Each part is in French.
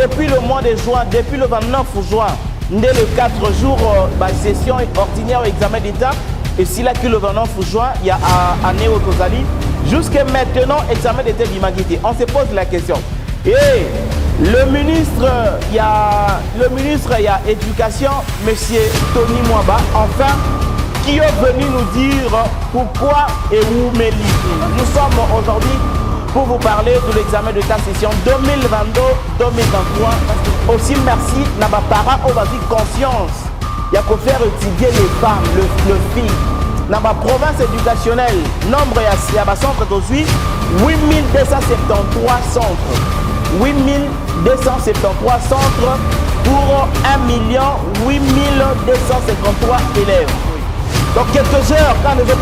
depuis le mois de juin, depuis le 29 juin, dès le 4 jours, session ordinaire examen d'État, et si là que le 29 juin, il y a année au Tozali, jusqu'à maintenant, examen d'État d'Imagité. On se pose la question. Et le ministre, il y a éducation, monsieur Tony Mwaba, enfin, qui est venu nous dire pourquoi et où met l'IFI. Nous sommes aujourd'hui pour vous parler de l'examen de ta session 2022-2023. Aussi, merci à ma parents, on va dire conscience. Il y a qu'à faire étudier les femmes, le filles. Dans ma province éducationnelle, nombre il y a un centre d'aujourd'hui, 8273 centres. 8273 centres pour 1 80253 élèves. Donc quelques heures, quand nous avons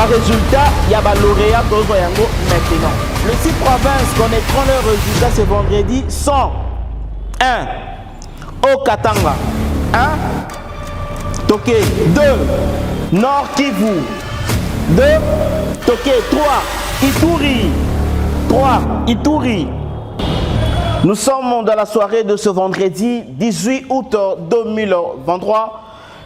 résultat, il y a un lauréat maintenant. Le 6 provinces connaîtront leurs résultats ce vendredi 101 au Katanga. 1 Toké 2 Nord Kivu 2 Toké 3 Ituri 3 Ituri. Nous sommes dans la soirée de ce vendredi 18 août 2023.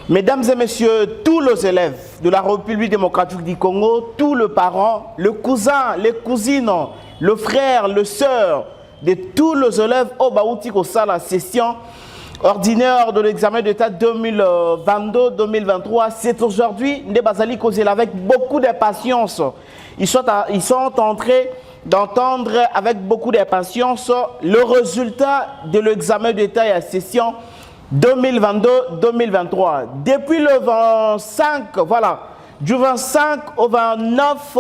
Mesdames et messieurs, tous les élèves de la République démocratique du Congo, tous les parents, le cousin, les cousines, le frère, le sœur de tous les élèves au Baouti Kosa, la session ordinaire de l'examen d'État 2022-2023, c'est aujourd'hui Ndebazali Kozela avec beaucoup d'impatience. Ils sont en train d'entendre avec beaucoup d'impatience le résultat de l'examen d'État et la session 2022-2023. Depuis le 25, voilà, du 25 au 29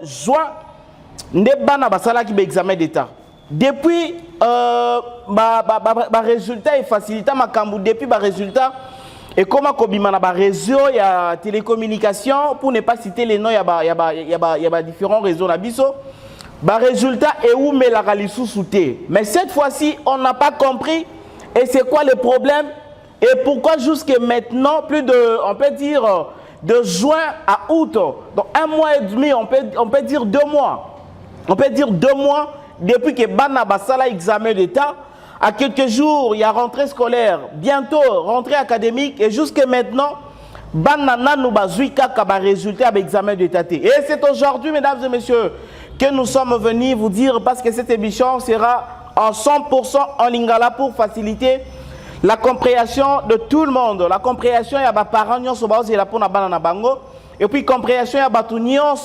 juin, Ndebana Basala qui examen d'État. Depuis résultat et facilité ma cambou depuis résultat et comment kobimana réseau il y a télécommunication pour ne pas citer les noms il y a différents réseaux na biso résultat et où mais la ralisou souté mais cette fois-ci on n'a pas compris et c'est quoi le problème et pourquoi jusqu'à maintenant plus de on peut dire de juin à août donc 1 mois et demi on peut dire 2 mois depuis que Bana Basala examen d'État, à quelques jours, il y a rentrée scolaire, bientôt rentrée académique, et jusqu'à maintenant, Bana Nanou Bazuika Kaba résultat à l'examen d'État. Et c'est aujourd'hui, mesdames et messieurs, que nous sommes venus vous dire, parce que cette émission sera en 100% en lingala pour faciliter la compréhension de tout le monde. La compréhension, il y a des parents qui sont là pour Bana Bango, et puis compréhension, il y a des gens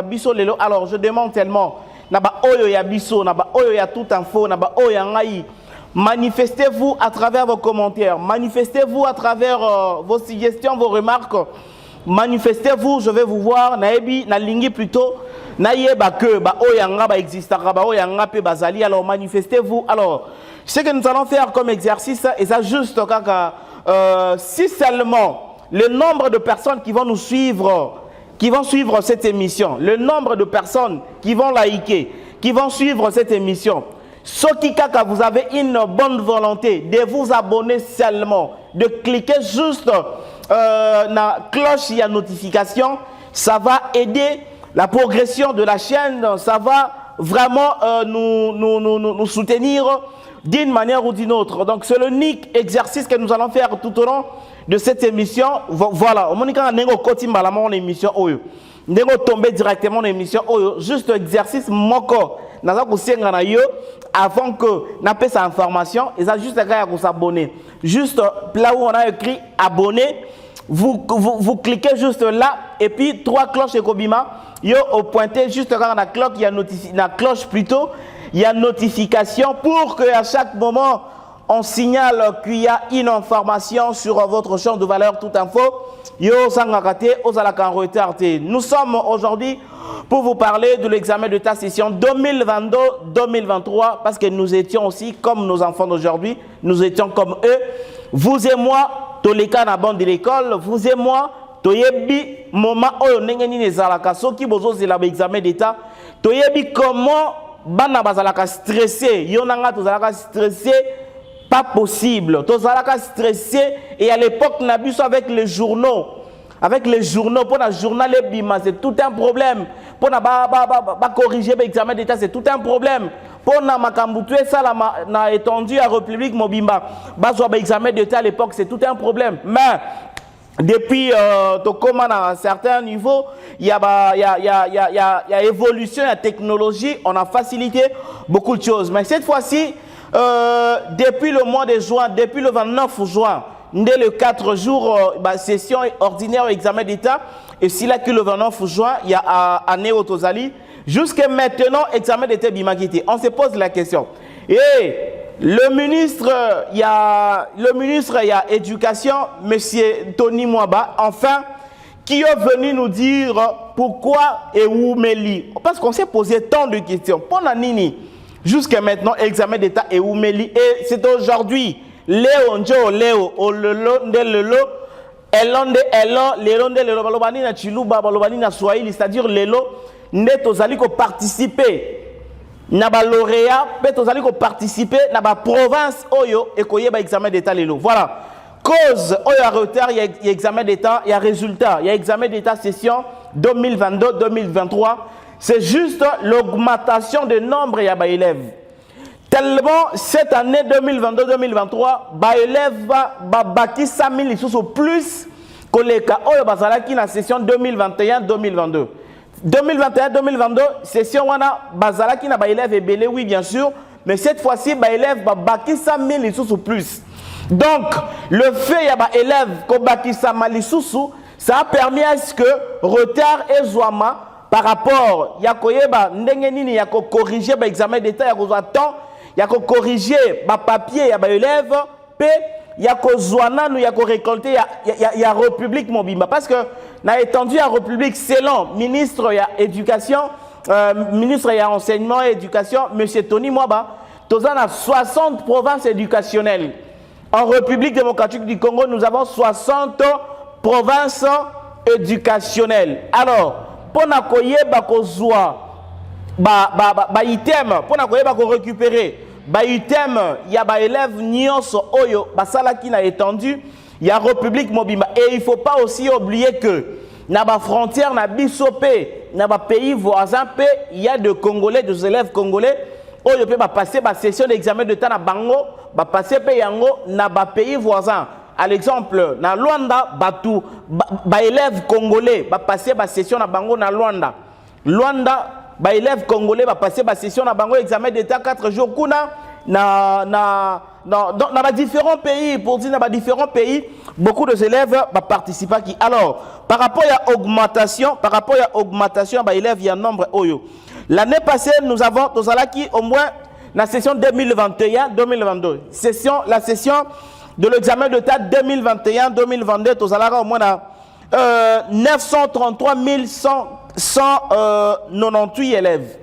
qui sont alors je demande tellement. Naba oyo ya biso, naba oyo ya tout info, naba oyo ya ngai. Manifestez-vous à travers vos commentaires, manifestez-vous à travers vos suggestions, vos remarques. Manifestez-vous, je vais vous voir. Naebi, na lingi plutôt. Naïeba que ba oyo nga ba existera, ba oyo nga pe bazali. Alors manifestez-vous. Alors, ce que nous allons faire comme exercice, et ça juste si seulement le nombre de personnes qui vont nous suivre. Qui vont suivre cette émission, le nombre de personnes qui vont liker, qui vont suivre cette émission. Ce qui kaka, vous avez une bonne volonté de vous abonner seulement, de cliquer juste la cloche et la notification, ça va aider la progression de la chaîne, ça va vraiment nous soutenir d'une manière ou d'une autre. Donc c'est l'unique exercice que nous allons faire tout au long de cette émission. Voilà, on a émission Ndego tomber directement dans l'émission juste exercice moko naza kusenga na yo avant que na passe information et ça juste gars à s'abonner. Juste là où on a écrit abonner, vous cliquez juste là et puis 3 cloches et kobima yo au pointé juste quand la cloche il y a la cloche plutôt il y a notification pour que à chaque moment on signale qu'il y a une information sur votre champ de valeur toute info. Yo sangakate ozalaka en retard. Nous sommes aujourd'hui pour vous parler de l'examen de ta session 2022-2023 parce que nous étions aussi comme nos enfants d'aujourd'hui, nous étions comme eux. Vous et moi, toleka na bande de l'école, vous et moi, toyebi moment oyo nengeni nezalaka soki bozo zela examen d'état, toyebi comment bana bazalaka stressé, yo nanga tozalaka stressé. Pas possible. Tozalaka stressé et à l'époque, Nabiso avec les journaux. avec les journaux, pour le journal et bima, c'est tout un problème. Pour corriger l'examen d'État, c'est tout un problème. Pour na makambutue ça na étendu à République Mobimba, bazwa l'examen d'État à l'époque, c'est tout un problème. Mais depuis à un certain niveau, il y a évolution, il y a technologie, on a facilité beaucoup de choses. Mais cette fois-ci, depuis le mois de juin, depuis le 29 juin, dès le 4 jours, session ordinaire examen d'État, et si là que le 29 juin, il y a année au Tozali, jusqu'à maintenant, examen d'État Bimakité. On se pose la question. Et le ministre, il y a éducation, monsieur Tony Mwaba, enfin, qui est venu nous dire pourquoi et où Meli. Parce qu'on s'est posé tant de questions. Pendant Nini, jusqu'à maintenant, examen d'État et où Meli. Et c'est aujourd'hui, Léo Njo, Léo, Ololo, Ndelelo, Elonde, Elon, Lélonde, Lelo, Balobani na Chiluba, Balobani na Swahili, c'est-à-dire Lelo, Neto Zali ko participer. Naba lauréat, peut aux alliés participer, naba province oyo et koye ba examen d'état lelo. Voilà. Cause oyo a retard, il y a examen d'état, il y a résultat, il y a examen d'état session 2022-2023. C'est juste l'augmentation du nombre ya ba élèves. Tellement cette année 2022-2023, ba élèves ba baki 100 000 sous plus que les cas oyo bazalaki na session 2021-2022. 2021-2022, session wana bazalaki na ba élèves et belé, oui bien sûr, mais cette fois-ci ba élèves ba baki 100 000 sous plus. Donc le fait ya ba élèves ko baki 100 000 ça a permis à ce que retard et zoama par rapport ya koyeba ndenge nini ya ko corriger ba examen d'état ya ko temps ya ko corriger ba papier ya ba élèves pe ya ko zwana nous ya ko récolter ya République Mobimba parce que na étendu à République selon ministre ya éducation ministre ya enseignement et éducation monsieur Tony Mwaba tozana 60 provinces éducationnelles en République démocratique du Congo nous avons 60 provinces éducationnelles alors pour na koyeba ko zwa ba item pour na koyeba ko récupérer ba item ya ba élèves nyonso oyo basala qui na étendu il y a République Mobimba et il faut pas aussi oublier que na ba frontière na bisopé na ba pays voisins il y a de Congolais des élèves congolais oyo peut ba passer ba session d'examen de temps na bango ba passer pe yango na ba pays voisins à l'exemple na Luanda batu ba élèves congolais ba passer ba session na bango na Luanda ba élèves congolais va passer ba session na bango examen d'état 4 jours kuna dans différents pays pour dire dans différents pays beaucoup de élèves va participer qui alors par rapport à augmentation ba élèves il y a nombre oyo l'année passée nous avons tozalaki au moins la session 2021-2022 la session de l'examen d'état 2021-2022 tozalaka au moins 933 198 élèves.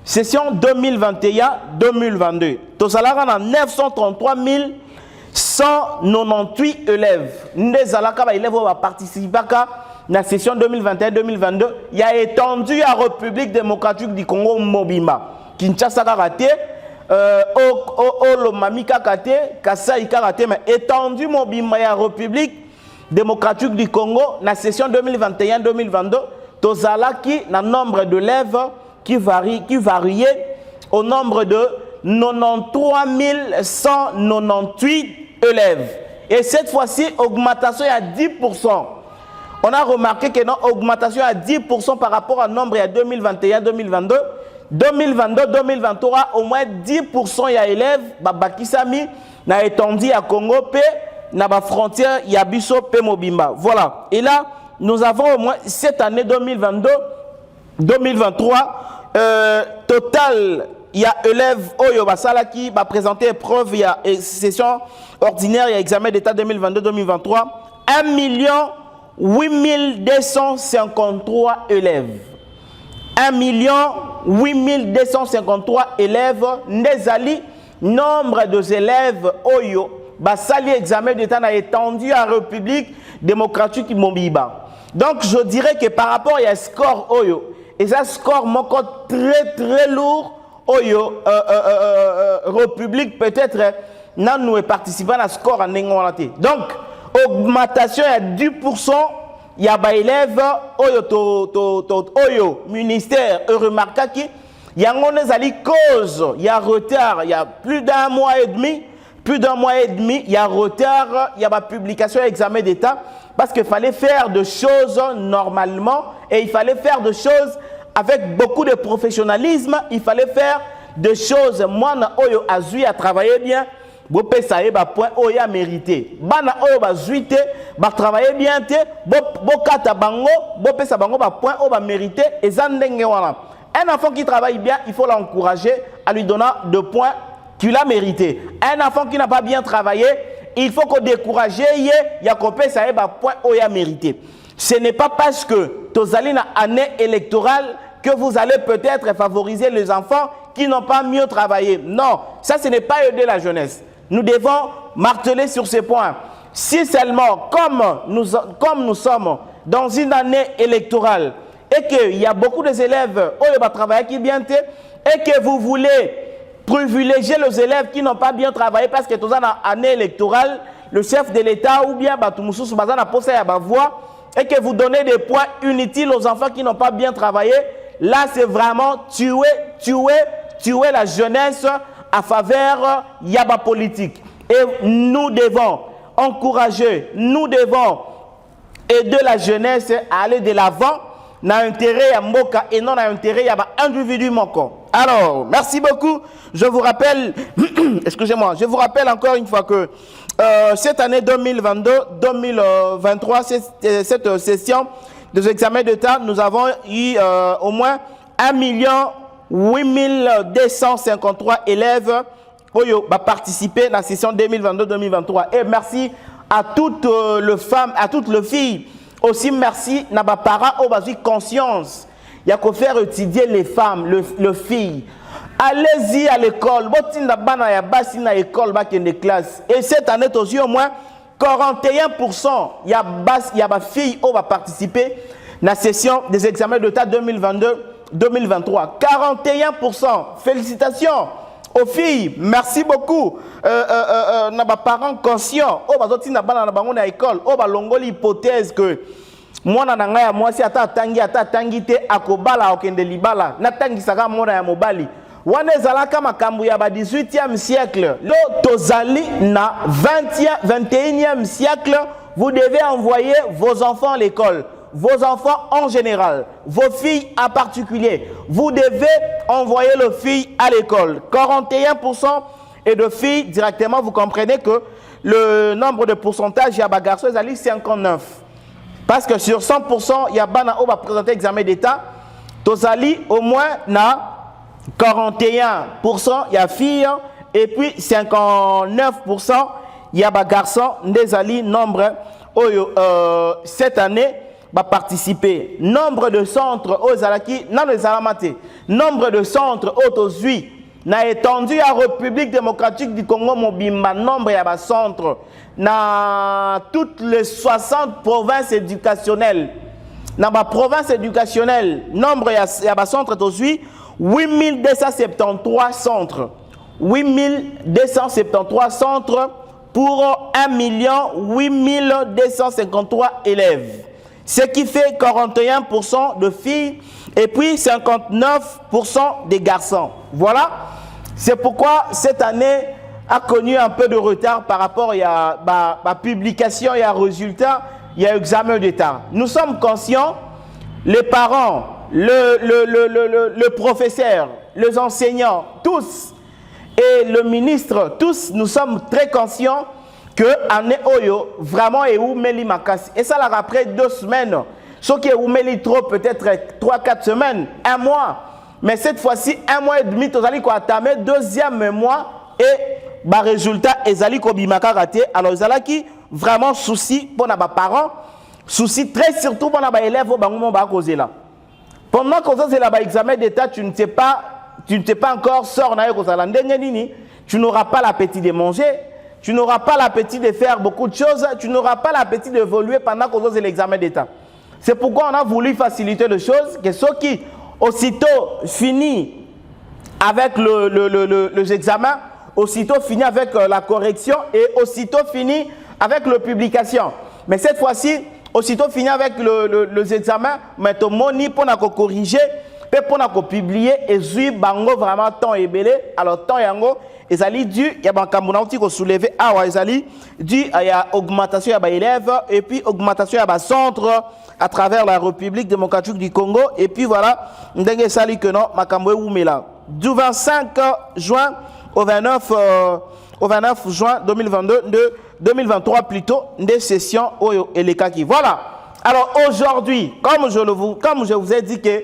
Session 2021-2022. Tosalara na 933 198 élèves. Nous allons élèves va participer à la session 2021-2022. Il y a étendu à République démocratique du Congo Mobimba. Kinshasa raté, Lomami raté, Kasai raté, mais étendu Mobimba à République démocratique du Congo la session 2021-2022. Tozalaki na nombre d'élèves qui variait au nombre de 93 198 élèves. Et cette fois-ci, augmentation à 10%. On a remarqué que non, augmentation à 10% par rapport au nombre à 2021-2022. 2022-2023, au moins 10% y a élèves, Bakisami, na étendu à Congo, P, na ba frontière, Yabiso, P Mobimba. Voilà. Et là, nous avons au moins cette année 2022-2023, total, il y a élèves Oyo Basala qui va présenter épreuve, il y a session ordinaire, il y a examen d'état 2022-2023, 1 8253 élèves. 1 8253 élèves, Nezali, nombre de élèves Oyo, Basali examen d'état a étendu à République démocratique Mobimba. Donc je dirais que par rapport à un score Oyo, et ça score très lourd Oyo, République peut-être nous participant à score en Nengonate. Donc augmentation à 10% il y a des élèves, oyo ministère, remarqué il y a une cause, il y a retard, il y a plus d'un mois et demi, il y a retard, il y a ma publication examen d'État, parce qu'il fallait faire des choses normalement, et il fallait faire des choses avec beaucoup de professionnalisme, il fallait faire des choses, moi, oyo azui a travaillé bien, bo pesa e ba point oyo a mérité. Bana oyo ba zuite, ba travailler bien te, bo kata bango, bo pesa bango ba point oyo ba mérité et zandenge wana. Un enfant qui travaille bien, il faut l'encourager à lui donner 2 points qu'il a mérité. Un enfant qui n'a pas bien travaillé, il faut qu'on décourage il y a copé ça e ba point oyo a mérité. Ce n'est pas parce que tozali na année électorale que vous allez peut-être favoriser les enfants qui n'ont pas mieux travaillé. Non, ça ce n'est pas aider la jeunesse. Nous devons marteler sur ce point. Si seulement, comme nous sommes dans une année électorale et qu'il y a beaucoup d'élèves qui vont travailler qui bien et que vous voulez privilégier les élèves qui n'ont pas bien travaillé parce que dans une année électorale, le chef de l'État ou bien Batoumoussous Bazana posé à la voix et que vous donnez des points inutiles aux enfants qui n'ont pas bien travaillé, là c'est vraiment tuer la jeunesse à faveur yaba politique. Et nous devons encourager, nous devons aider la jeunesse à aller de l'avant dans l'intérêt à Mboka et non dans l'intérêt à individu Moko. Alors, merci beaucoup. Je vous rappelle, excusez-moi, je vous rappelle encore une fois que cette année 2022-2023, cette session des examens d'État, nous avons eu au moins 1 8253 élèves qui ont participé à la session 2022-2023. Et merci à toutes les femmes, à toutes les filles. Aussi merci à nos parents qui ont conscience. Il y a qu'à faire étudier les femmes, les filles. Allez-y à l'école. Et cette année aussi au moins 41%, il y a des filles qui ont participé à la session des examens d'État 2022-2023. 41%. Félicitations aux filles. Merci beaucoup. Nos parents conscients. Oh, bah, na école. Oh, bah, l'hypothèse que moi, moi, si tangi te akobala okende libala. Na tangi saka mona ya mobali. Wane zalaka makambu ya ba 18e siècle. Lo tozali na 21e siècle. Vous devez envoyer vos enfants à l'école. Vos enfants en général, vos filles en particulier, vous devez envoyer les filles à l'école. 41% et de filles directement, vous comprenez que le nombre de pourcentage, il y a des garçons, c'est 59. Parce que sur 100%, il y a Bana qui va présenter l'examen d'État. Tozali, au moins, na 41%, il y a filles, et puis 59%, il y a des garçons, des nombre cette année. Va participer. Nombre de centres aux Alaki, non les Alamate. Nombre de centres autosuis n'a étendu à République démocratique du Congo Mobimba. Nombre de centres dans toutes les 60 provinces éducationnelles. Dans la province éducationnelle, nombre de centres autosuis, 8273 centres. 8273 centres pour 1 8253 élèves. Ce qui fait 41% de filles et puis 59% des garçons. Voilà. C'est pourquoi cette année a connu un peu de retard par rapport à la publication et à résultat, il y a examen d'État. Nous sommes conscients, les parents, le professeur, les enseignants, tous, et le ministre, tous, nous sommes très conscients que année oyo vraiment est où meli makasi et ça là après 2 semaines ce qui est où meli trop peut-être 3-4 semaines 1 mois mais cette fois-ci 1 mois et demi tozali ko atame 2e mois et ba résultat ezali ko bimaka raté alors ezalaki vraiment souci pour na ba parents souci très surtout pour na ba élèves bango ba causer là pendant que ça c'est là ba examen d'état tu ne sais pas encore sort na yo ko sala ndenge nini tu n'auras pas l'appétit de manger. Tu n'auras pas l'appétit de faire beaucoup de choses, tu n'auras pas l'appétit d'évoluer pendant qu'on ose l'examen d'État. C'est pourquoi on a voulu faciliter les choses, que ceux qui aussitôt finissent avec les examens, aussitôt finissent avec la correction et aussitôt finissent avec la publication. Mais cette fois-ci, aussitôt fini avec les examens, mais tout le monde pour corriger, pour publier, et puis bango vraiment temps est belé, alors temps yango, et ça dit dû, il y a un camounaouti qui soulevé, ah ouais, ça dit dû, il y a augmentation des élèves, et puis augmentation des centres à travers la République démocratique du Congo, et puis voilà, ndenge sali que non, makambo oumela. Du 25 juin au 29 juin 2023 plutôt, des sessions et les kaki. Voilà. Alors aujourd'hui, comme je vous ai dit que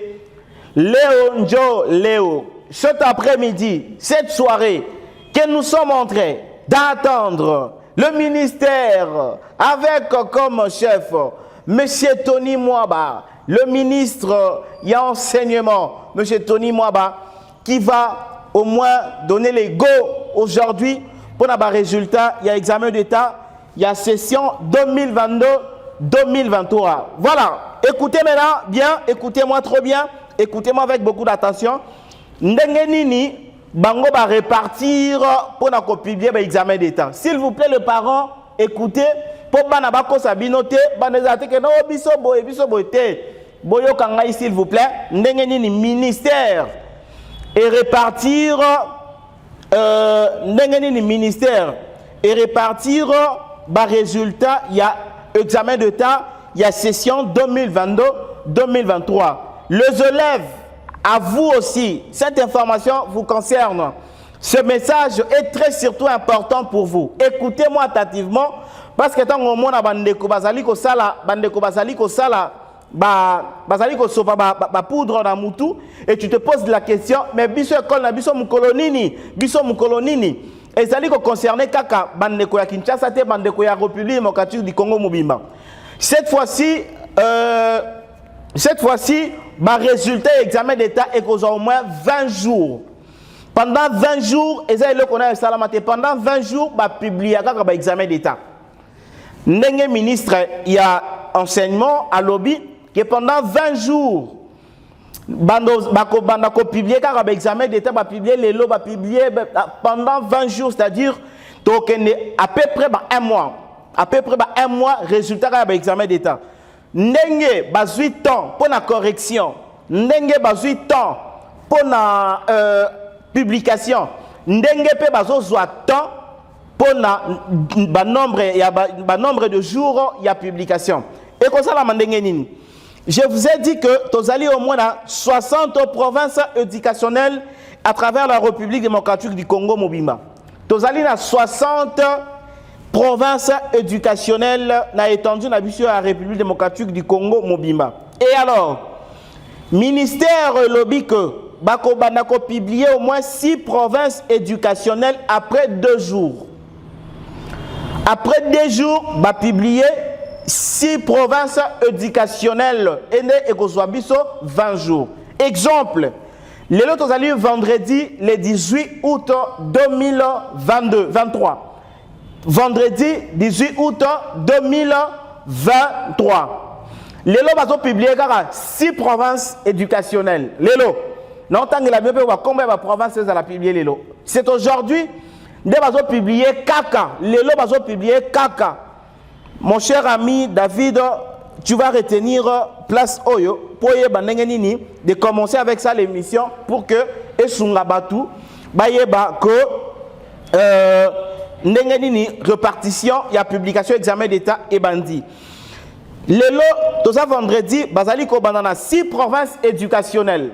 Léo, cet après-midi, cette soirée, que nous sommes en train d'attendre le ministère avec comme chef M. Tony Mwaba, le ministre y a enseignement, M. Tony Mwaba, qui va au moins donner les go aujourd'hui pour avoir un résultat. Il y a examen d'État, il y a session 2022-2023. Voilà, écoutez maintenant bien, écoutez-moi trop bien, écoutez-moi avec beaucoup d'attention. Ndenge nini bango va répartir pour publier l'examen d'État. S'il vous plaît, les parents, écoutez, pour banabako sabinote, banezate que non biso boye te. Boyo kangai s'il vous plaît, ndenge nini ministère et répartir ministère et répartir résultat, il y a examen d'État, il y a session 2022-2023. Les élèves, à vous aussi, cette information vous concerne. Ce message est très surtout important pour vous. Écoutez-moi attentivement, parce que tant que mon bandeko bazali ko sala, bazali ko sofa ba poudre na mutu, et tu te poses la question, mais biso école na biso mukolonini, et ça dit que concerné kaka bandeko ya Kinshasa te bandeko ya République démocratique du Congo mobimba. Cette fois-ci, ma résultat examen d'État est qu'aux au moins 20 jours. Pendant 20 jours, pendant 20 jours, bah publier un examen d'État. N'engé ministre, il y a enseignement à lobby que pendant 20 jours, bako publier un examen d'État, va publier les lots, va publier pendant 20 jours, c'est-à-dire à peu près un mois. À peu près un mois, résultat de l'examen d'État. N'engé bazui temps pour la correction. N'engé bazui temps pour la publication. N'engé pe bazo zwa temps pour la nombre de jours il y a publication. Et comme ça la mandenge nini. Je vous ai dit que tous allez au moins dans 60 provinces éducationnelles à travers la République démocratique du Congo mobimba. Tous allez dans 60 provinces éducationnelles n'a étendu la mission à la République démocratique du Congo mobimba. Et alors, ministère lobby que Bako Banako publié au moins 6 provinces éducationnelles après 2 jours. Après 2 jours, va publier 6 provinces éducationnelles et Kozwabiso 20 jours. Exemple, les autres allés vendredi le 18 août 2023. Vendredi 18 août 2023. Les lots vont publier 6 provinces éducationnelles. Les lots. Non, tant que la bien combien de provinces à la publier les lots. C'est aujourd'hui, nous allons publier caca. Les lots vont publier caca. Mon cher ami David, tu vas retenir place Oyo pour de commencer avec ça l'émission pour que Esunga Batu bayeba que répartition, il y a publication, examen d'État et bandit. Les lots, tout ça vendredi, Bazali Kobanana, 6 provinces éducationnelles.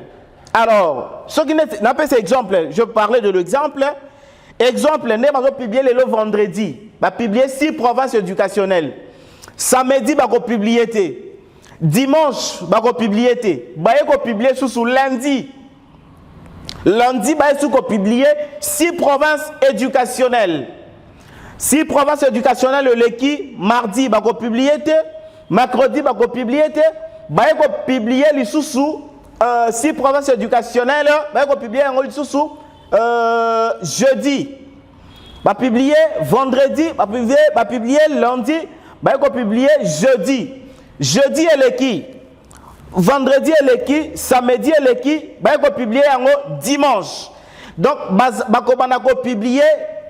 Alors, ce qui n'a pas cet exemple, je parlais de l'exemple. Exemple, nous allons publier les lots vendredi, va publier 6 provinces éducationnelles. Samedi, va publier. Dimanche, va publier. Va publier sous lundi. Lundi, va publier 6 provinces éducationnelles. 6 provinces éducationnelles, le qui mardi, va publier. Mercredi, va publier. Va publier les sous 6 provinces éducationnelles, va publier les sous jeudi. Va publier vendredi, va publier lundi, va publier jeudi. Jeudi est le qui? Vendredi est le qui? Samedi est le qui? Va publier dimanche. Donc, va publier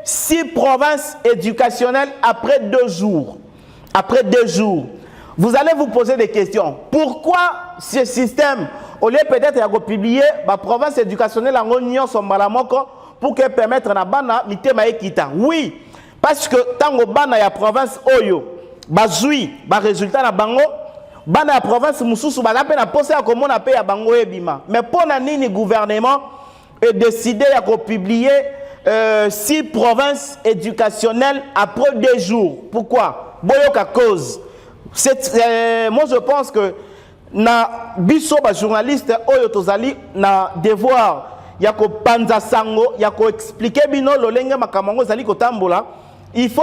6 provinces éducationnelles après 2 jours. Après 2 jours. vous allez vous poser des questions. Pourquoi ce système, au lieu peut-être de publier la province éducationnelle en union son malamoko pour que permettre na bana mitema ekita? Oui, parce que tant que bana ya province oyo bazui ba résultat na bango bana ya province mususu balape na poste ya komona pe ya bango ebima. Mais pour na nini gouvernement est décidé à publier 6 provinces éducationnelles après 2 jours? Pourquoi? Boyoka cause. Moi je pense que na biso ba journaliste oyo tozali na devoir ya ko panza sango ya ko expliquer bino lolenge makamango zali ko tambola. Il faut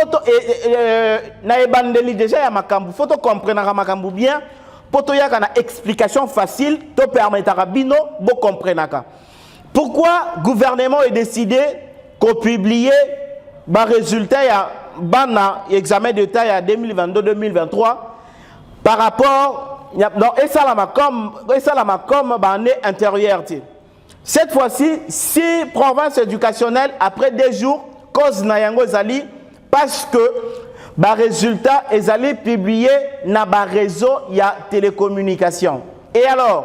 na ebandeli déjà ya makambu, faut to comprendre makambu bien pour to yaka na explication facile to permettre bino bo comprendre. Pourquoi le gouvernement est décidé de publier les résultats ya bana examen d'état ya 2022-2023 par rapport et ça la comme année intérieure. Cette fois-ci, 6 provinces éducationnelles après 2 jours cause na yango zali parce que les résultats ils allaient publier na ba réseau ya télécommunication. Et alors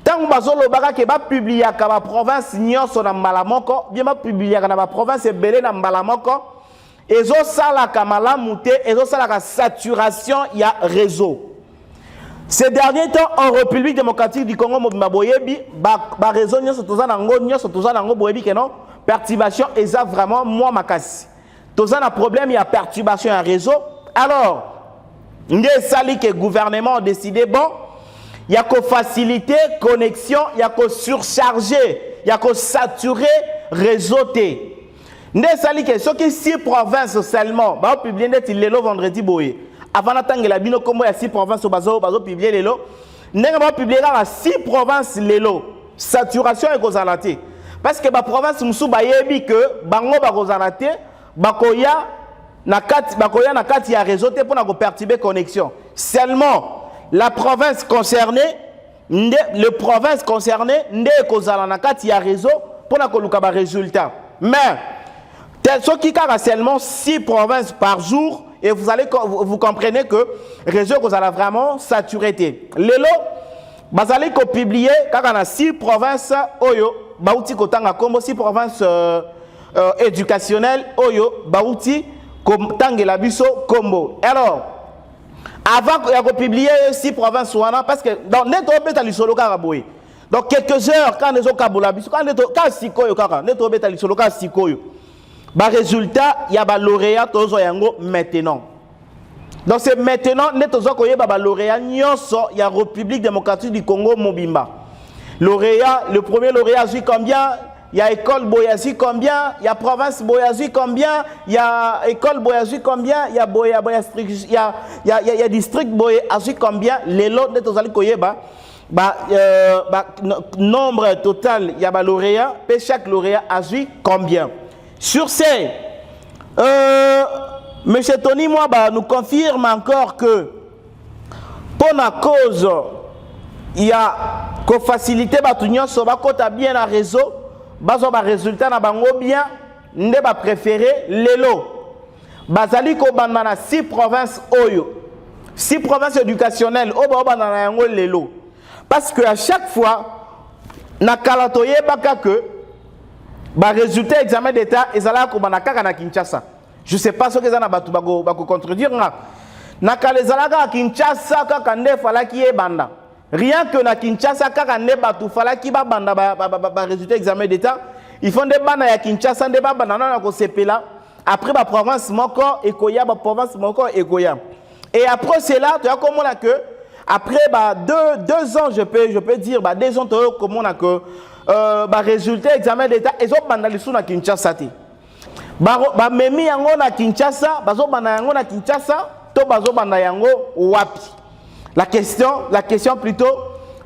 tant que va publier à la province nyonso na malamoko bien va publier à la province belé na malamoko ezo sala kamala muté ezo sala ka saturation ya réseau. Ces derniers temps en République démocratique du Congo mobimba boyebi ba réseau nyonso tozana ngo boyebi que non perturbation eza vraiment moi makasi. Tozana problème ya perturbation ya réseau. Alors nge sali que gouvernement a décidé bon il y a qu'à faciliter la connexion, il y a qu'à surcharger, il y a qu'à saturer réseauté. N'est sali que ce qui 6 provinces seulement, bah publier net il le vendredi boye. Avant d'attendre la bino comme il y a 6 provinces au bazo publier les lots. N'est pas publier là 6 provinces les lots. Saturation et causalité. Parce que la province musu ba yebi que bango ba causalité, bakoya na kati ya réseauté pour na ko perturber connexion. Seulement la province concernée, le province concernée, n'est qu'il y a réseau pour la résultat. Mais, ce qui a seulement 6 provinces par jour, et vous comprenez que le réseau est vraiment saturé. Les lots, vous allez publier quand on a 6 provinces, oyo, bauti kotanga kombo 6 provinces éducationnelles, oyo, bauti kotanga biso kombo. Alors, avant de publier 6 provinces, parce que dans notre pays, donc quelques heures, quand les autres quand sikoyo kaka, notre pays sikoyo. Bah résultat, il y a ba lauréat tozo yango maintenant. Donc c'est maintenant notre zokoye ba lauréat nyonso il y a République démocratique du Congo mobimba. Lauréat, le premier lauréat a eu combien? Il y a école Boyazi combien? Il y a province Boyazi combien? Il y a école Boyazi combien? Il y a il y a district Boyazi combien? Les lots de tozali koyeba nombre total il y a lauréat et chaque lauréat a eu combien? Sur ces monsieur Tony moi nous confirme encore que pour la cause il y a que faciliter batunyo so ba kota bien la réseau. Bazo ba résultat na bango bien nde ba préféré lelo bazali ko bandana 6 provinces oyo 6 provinces éducationnelles o ba bandana yango lelo parce que à chaque fois na kalatoye baka que ba résultat examen d'état ezala ko bandana kaka na Kinshasa. Je sais pas ce que ça na batu bako contredire na kalezala ka Kinshasa kaka nde fala ki e banda. Rien que na Kinshasa kaka ne batu fala ki ba banda ba résultat examen d'état ils font des bana ya Kinshasa des bana na ko sepela après ba province moko ekoya ba province moko ekoya et après cela tu as comme on a que après ba 2 ans je peux dire ba 2 ans comme on a que ba résultat examen d'état ils ont banda lisu na Kinshasa te ba memi yango na Kinshasa bazo banda yango na Kinshasa to bazo banda yango wapi. La question plutôt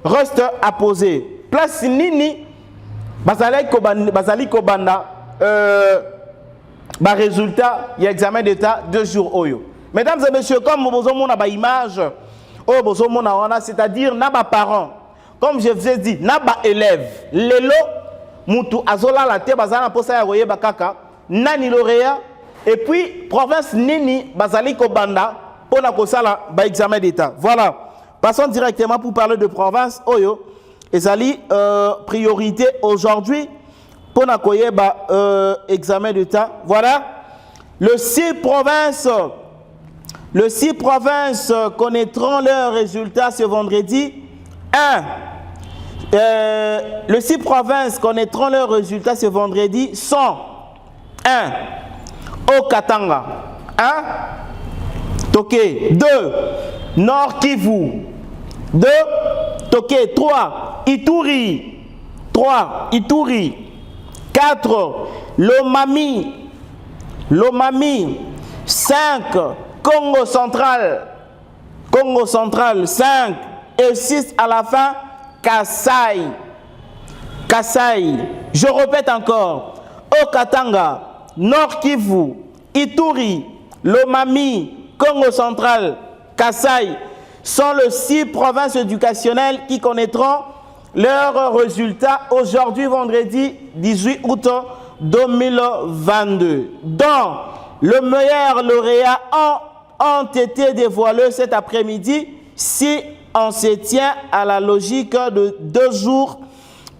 reste à poser. Place nini bazali ko banda ba résultat y examen d'état 2 jours oyo. Mesdames et messieurs, comme bozo mona ba image o bozo mona wana c'est-à-dire na ba parents comme je vous ai dit na ba élèves lelo mutu azola la te bazana posa ya royeba kaka nani lauréat et puis province nini bazali ko banda pour la examen d'État. Voilà. Passons directement pour parler de province. Oyo, ezali priorité aujourd'hui pour la examen d'État. Voilà. Les 6 provinces connaîtront leurs résultats ce vendredi. 1. Les 6 provinces connaîtront leurs résultats ce vendredi sont 1. Haut-Katanga. 1. Toké. 2. Nord Kivu. 2. Toké. 3. Ituri. 3. Ituri. 4. Lomami. 5. Congo central. 5. Et 6 à la fin. Kasai. Je répète encore. Haut-Katanga, Nord Kivu, Ituri, Lomami, Congo central, Kasai sont les 6 provinces éducationnelles qui connaîtront leurs résultats aujourd'hui, vendredi 18 août 2022. Dont le meilleur lauréat ont été dévoilés cet après-midi si on se tient à la logique de 2 jours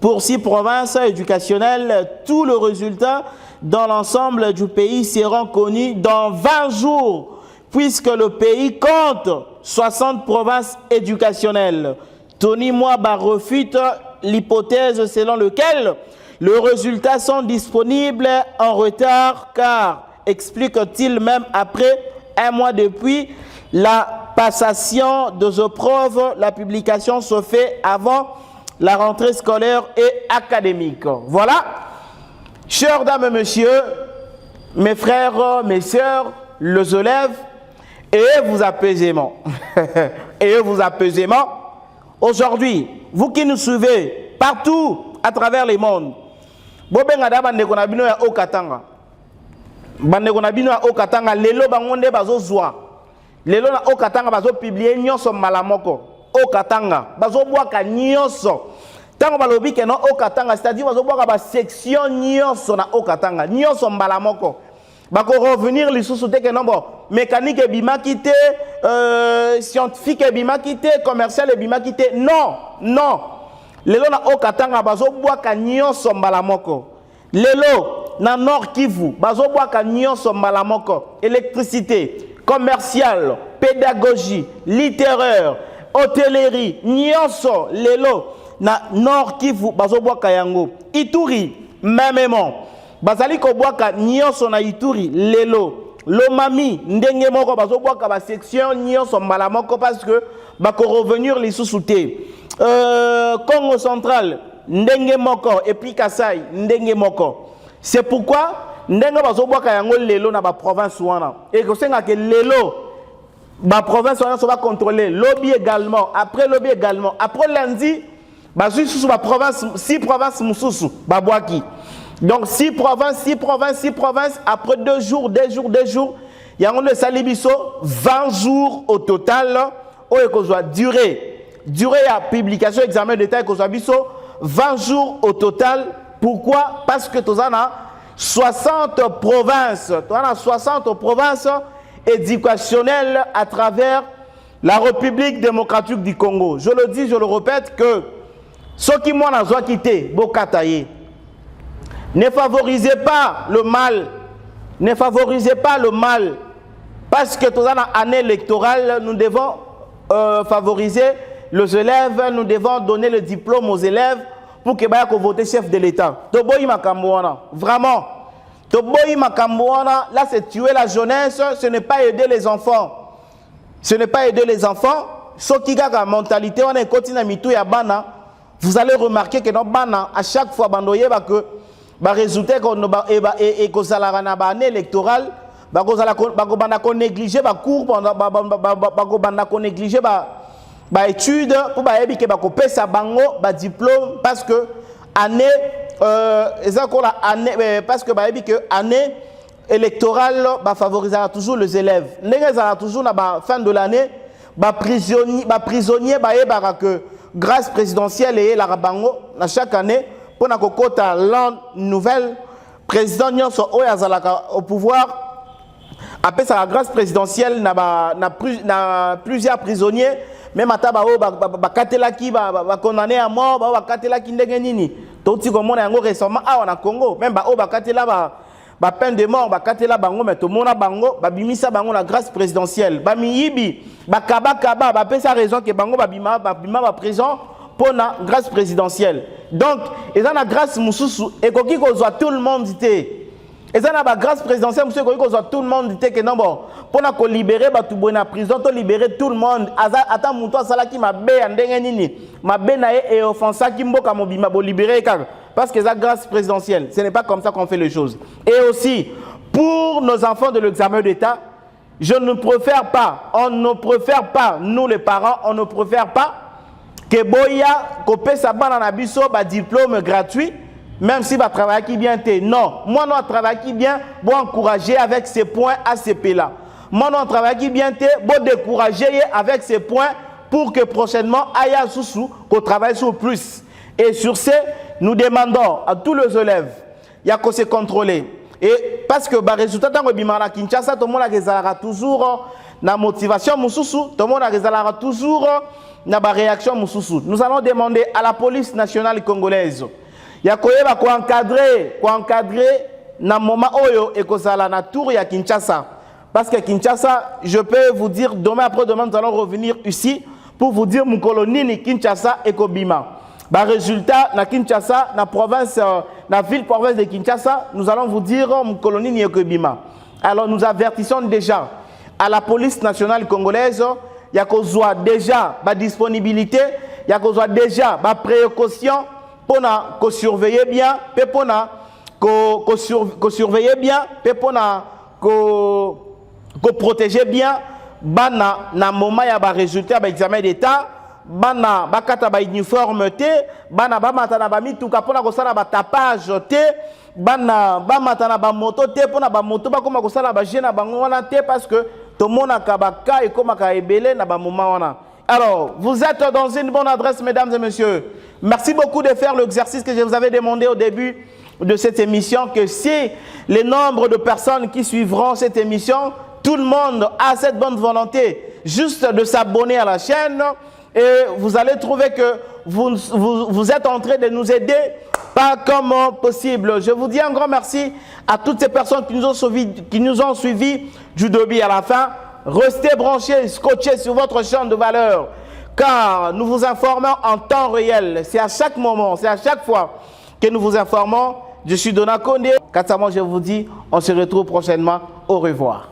pour 6 provinces éducationnelles. Tous les résultats dans l'ensemble du pays seront connus dans 20 jours, puisque le pays compte 60 provinces éducationnelles. Tony Mwaba refute l'hypothèse selon laquelle les résultats sont disponibles en retard, car, explique-t-il, même après un mois depuis la passation des épreuves, la publication se fait avant la rentrée scolaire et académique. Voilà, chères dames et messieurs, mes frères, mes sœurs, les élèves, ayez-vous apaisément. Ayez-vous apaisément. Aujourd'hui, vous qui nous suivez partout à travers le monde, lelo bangonde bazo zwa lelo na okatanga bazo publier nyonso malamoko okatanga bazo bwaka nyonso tango balobi ke no okatanga, c'est-à-dire bazo bwaka ba section nyonso na okatanga nyonso malamoko bako revenir lisusu te ke nombo mécanique e bimaki te scientifique e bimaki te commercial e bimaki te non lelo na okatanga bazo bwaka nyonso malamoko. Lelo na Nord Kivu, bazobwaka nyonso malamoko, électricité, commercial, pédagogie, littéraire, hôtellerie, nyonso lelo na Nord Kivu bazobwaka yango. Ituri, mêmement, bazali kobwaka nyonso na Ituri lelo. Lomami, ndenge moko bazobwaka ba section nyonso malamoko parce que bako revenir lisusu te. Congo central, ndenge moko, et puis Kasai, ndenge moko. C'est pourquoi ndenge bazobwaka yango lelo na ba province wana. Et que senga ke lelo ba province wana so va contrôler lobby également, après lobby également. Après lundi, bazui sous ba province 6 provinces mususu babwaki. Donc 6 provinces après 2 jours, yango le salibiso 20 jours au total o ekozwa durée à publication examen d'état ekozwa biso 20 jours au total. Pourquoi? Parce que tu as 60 provinces éducationnelles à travers la République démocratique du Congo. Je le dis, je le répète, que ceux qui m'ont quitté, Bokataye, ne favorisez pas le mal. Ne favorisez pas le mal. Parce que dans l'année électorale, nous devons favoriser les élèves, nous devons donner le diplôme aux élèves pour que vous voter chef de l'État. Vraiment. Là, c'est tuer la jeunesse, ce n'est pas aider les enfants. Ce n'est pas aider les enfants. Ce qui a la mentalité, on est continue mitou ya bana. Vous allez remarquer que dans bana, à chaque fois, bandoye que résultat et que ça la année électorale, qu'on négliger ba cours qu'on négliger ba études pour ba yebi ke ba kopé sa bango ba diplôme parce que année parce que ba yebi que année électorale ba favorisera toujours les élèves. Les ça toujours na ba fin de l'année ba prisonnier ba yeba que grâce présidentielle et la bango na chaque année pour na kokota l'an nouvelle président nyonso oyo azalaka au pouvoir Après ça, la grâce présidentielle, na plusieurs prisonniers, même à Tabao, Katelaki, condamné à mort, Katelaki Ndegenini. Tout ce qu'on a récemment en Congo, même Katela, peine de mort, Katela Bango, mais tout le monde a Bango, Bimisa Bango, la grâce présidentielle. Bamiyibi, Kaba, ça raison que Bango, Bima, présent pour la grâce présidentielle. Donc, ils ont la grâce Moussoussou, et qu'on soit tout le monde dit. Et ça n'a pas grâce présidentielle, monsieur, tout le monde dit que non, bon, pour nous libérer, tout bon en prison, pour libérer tout le monde. Attends, mon toi, ça là qui m'a bé, m'a bé et offensé qui m'a libéré, parce que c'est la grâce présidentielle. Ce n'est pas comme ça qu'on fait les choses. Et aussi, pour nos enfants de l'examen d'État, je ne préfère pas, on ne préfère pas, nous les parents, on ne préfère pas que Boya, que sa banane abisso, diplôme gratuit. Même si va travailler qui bien t'es. Non, moi non travailler qui bien, bon encourager avec ces points ACP là. Moi non travailler qui bien t'es, bon décourager avec ces points pour que prochainement Aya Soussou qu'on travaille sur plus. Et sur ce, nous demandons à tous les élèves, il y a qu'on se contrôler. Et parce que le résultat dans le Bimana Kinshasa, tout le monde a toujours la motivation Moussoussou, tout le monde a toujours la réaction Moussoussou. Nous allons demander à la police nationale congolaise. Il y a quoi encadrer na moment oyo et kozala na tour ya Kinshasa. Parce que Kinshasa, je peux vous dire, demain après-demain, nous allons revenir ici pour vous dire mon colonie ni Kinshasa et Kobima. Bah, résultat, na Kinshasa, na province, na ville-province de Kinshasa, nous allons vous dire mon colonie ni Kobima. Alors nous avertissons déjà à la police nationale congolaise, il y a déjà la disponibilité, il y a déjà la précaution, pour surveiller bien, pour surveiller bien, pour protéger bien, bana na moment ya ba résultat ba examen d'état, bana bakata ba uniforme te, bana ba matana ba mituka pona ko sala ba tapage te, bana ba matana ba moto te pona ba moto ba koma ko sala ba jena bango wana te parce que to mona kabaka et koma ka ebele na ba moment wana. Alors, vous êtes dans une bonne adresse, mesdames et messieurs. Merci beaucoup de faire l'exercice que je vous avais demandé au début de cette émission, que si le nombre de personnes qui suivront cette émission, tout le monde a cette bonne volonté juste de s'abonner à la chaîne et vous allez trouver que vous êtes en train de nous aider pas comme possible. Je vous dis un grand merci à toutes ces personnes qui nous ont suivis du début à la fin. Restez branchés, scotchés sur votre chaîne de valeur, car nous vous informons en temps réel. C'est à chaque moment, c'est à chaque fois que nous vous informons. Je suis Dona Kondé. Quant à moi, je vous dis, on se retrouve prochainement. Au revoir.